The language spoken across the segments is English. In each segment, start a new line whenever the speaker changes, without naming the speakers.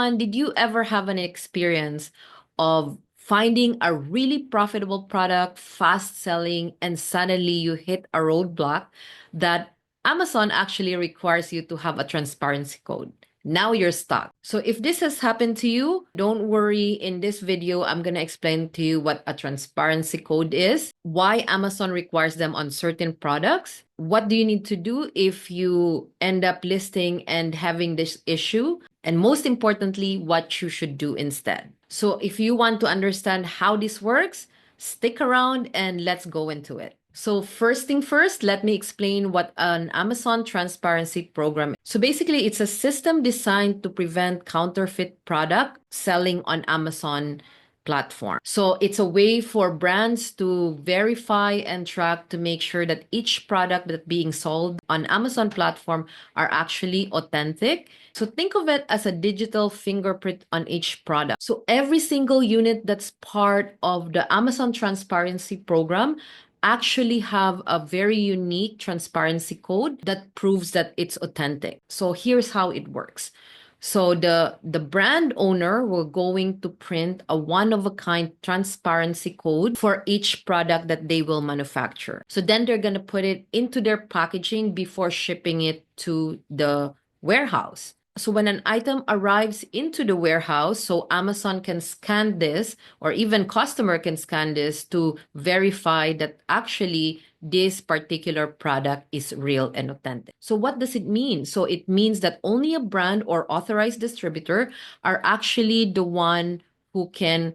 one, did you ever have an experience of finding a really profitable product, fast selling, and suddenly you hit a roadblock that Amazon actually requires you to have a transparency code? Now you're stuck. So if this has happened to you, don't worry. In this video, I'm going to explain to you what a transparency code is, why Amazon requires them on certain products, what do you need to do if you end up listing and having this issue, and most importantly, what you should do instead. So if you want to understand how this works, stick around and let's go into it. So first thing first, let me explain what an Amazon transparency program is. So basically, it's a system designed to prevent counterfeit product selling on Amazon platform. So it's a way for brands to verify and track to make sure that each product that's being sold on Amazon platform are actually authentic. So think of it as a digital fingerprint on each product. So every single unit that's part of the Amazon transparency program actually have a very unique transparency code that proves that it's authentic. So here's how it works. So the brand owner will going to print a one-of-a-kind transparency code for each product that they will manufacture. So then they're going to put it into their packaging before shipping it to the warehouse. So when an item arrives into the warehouse, so Amazon can scan this, or even customer can scan this to verify that actually this particular product is real and authentic. So what does it mean? So it means that only a brand or authorized distributor are actually the one who can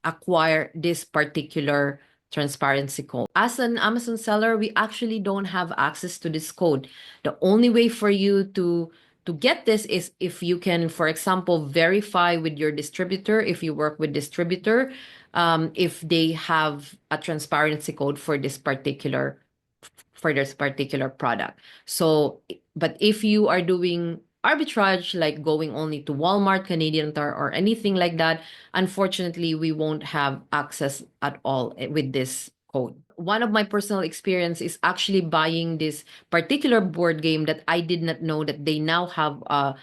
acquire this particular transparency code. As an Amazon seller, we actually don't have access to this code. The only way for you to get this is if you can, for example, verify with your distributor, if you work with distributor, if they have a transparency code for this particular product. So, but if you are doing arbitrage, like going only to Walmart, Canadian Tire, or anything like that, unfortunately, we won't have access at all with this code. One of my personal experience is actually buying this particular board game that I did not know that they now have a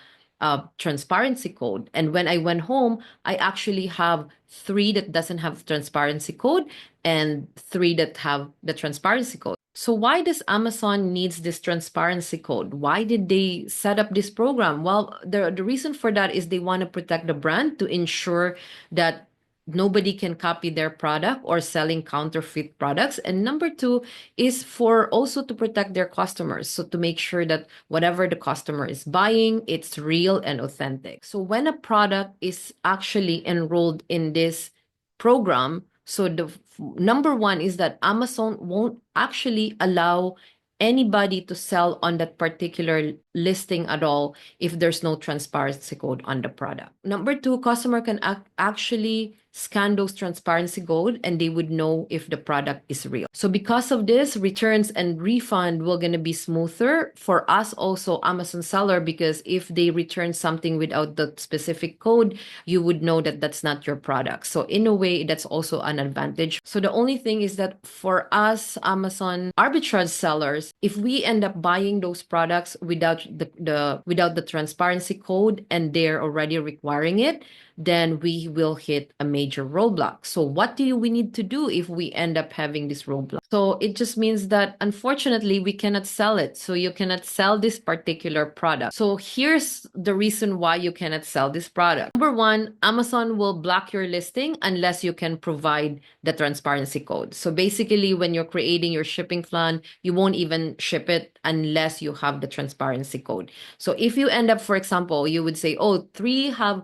transparency code. And when I went home, I actually have 3 that doesn't have transparency code and 3 that have the transparency code. So why does Amazon needs this transparency code? Why did they set up this program? Well, the reason for that is they want to protect the brand to ensure that nobody can copy their product or selling counterfeit products. And number 2 is for also to protect their customers. So to make sure that whatever the customer is buying, it's real and authentic. So when a product is actually enrolled in this program, so the number 1 is that Amazon won't actually allow anybody to sell on that particular listing at all if there's no transparency code on the product. Number 2, customer can actually scan those transparency code and they would know if the product is real. So because of this, returns and refund will going to be smoother for us also, Amazon seller, because if they return something without the specific code, you would know that that's not your product. So in a way, that's also an advantage. So the only thing is that for us, Amazon arbitrage sellers, if we end up buying those products without the transparency code and they're already requiring it, then we will hit a major roadblock. So what do we need to do if we end up having this roadblock? So it just means that unfortunately we cannot sell it. So you cannot sell this particular product. So here's the reason why you cannot sell this product. Number 1, Amazon will block your listing unless you can provide the transparency code. So basically when you're creating your shipping plan, you won't even ship it unless you have the transparency code. So if you end up, for example, you would say, oh, 3 have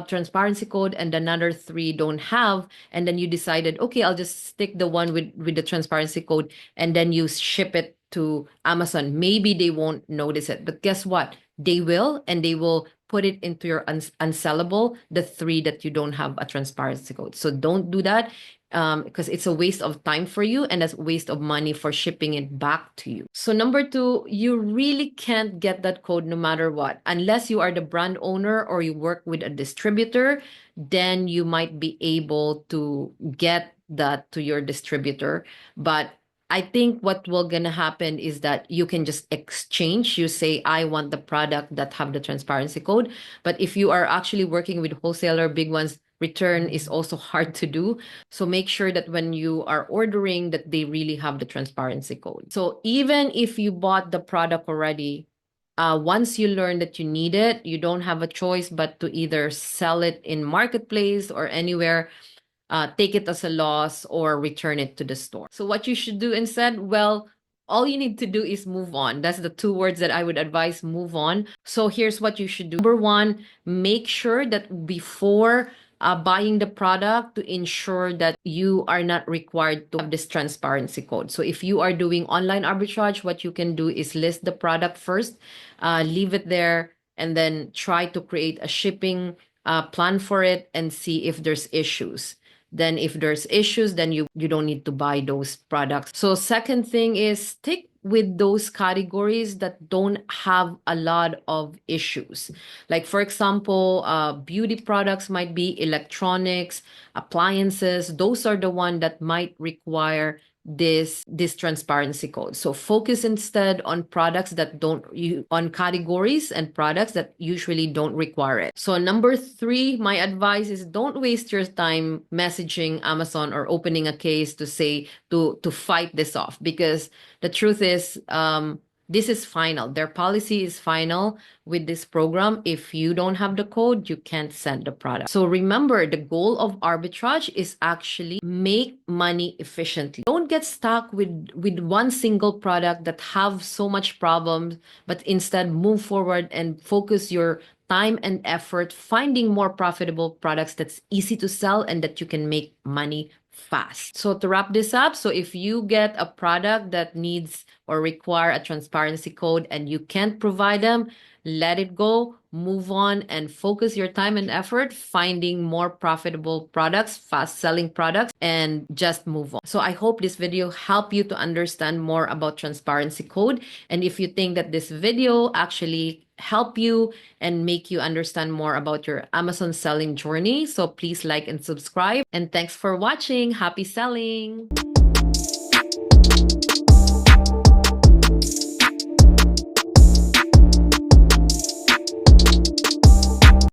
transparency code and another 3 don't have, and then you decided, okay, I'll just stick the one with the transparency code, and then you ship it to Amazon. Maybe they won't notice it, but guess what? They will, and they will put it into your unsellable, the 3 that you don't have a transparency code. So don't do that. Because it's a waste of time for you and a waste of money for shipping it back to you. So number 2, you really can't get that code no matter what. Unless you are the brand owner or you work with a distributor, then you might be able to get that to your distributor. But I think what will gonna happen is that you can just exchange. You say, I want the product that have the transparency code. But if you are actually working with wholesaler, big ones, return is also hard to do. So make sure that when you are ordering that they really have the transparency code. So even if you bought the product already, once you learn that you need it, you don't have a choice but to either sell it in marketplace or anywhere, take it as a loss or return it to the store. So what you should do instead, well, all you need to do is move on. That's the two words that I would advise: move on. So here's what you should do. Number one, make sure that before buying the product, to ensure that you are not required to have this transparency code. So if you are doing online arbitrage, what you can do is list the product first, leave it there, and then try to create a shipping plan for it and see if there's issues. Then if there's issues, then you don't need to buy those products. So second thing is stick with those categories that don't have a lot of issues. Like for example, beauty products might be, electronics, appliances. Those are the one that might require this transparency code. So focus instead on products that don't, on categories and products that usually don't require it. So number three, my advice is don't waste your time messaging Amazon or opening a case to say to fight this off, because the truth is this is final. Their policy is final with this program. If you don't have the code, you can't send the product. So remember, the goal of arbitrage is actually make money efficiently. Don't get stuck with one single product that have so much problems, but instead move forward and focus your time and effort finding more profitable products that's easy to sell and that you can make money fast. So to wrap this up, so if you get a product that needs or require a transparency code and you can't provide them, let it go, move on, and focus your time and effort finding more profitable products, fast selling products, and just move on. So I hope this video helped you to understand more about transparency code. And if you think that this video actually help you and make you understand more about your Amazon selling journey, so please like and subscribe. And thanks for watching. Happy selling!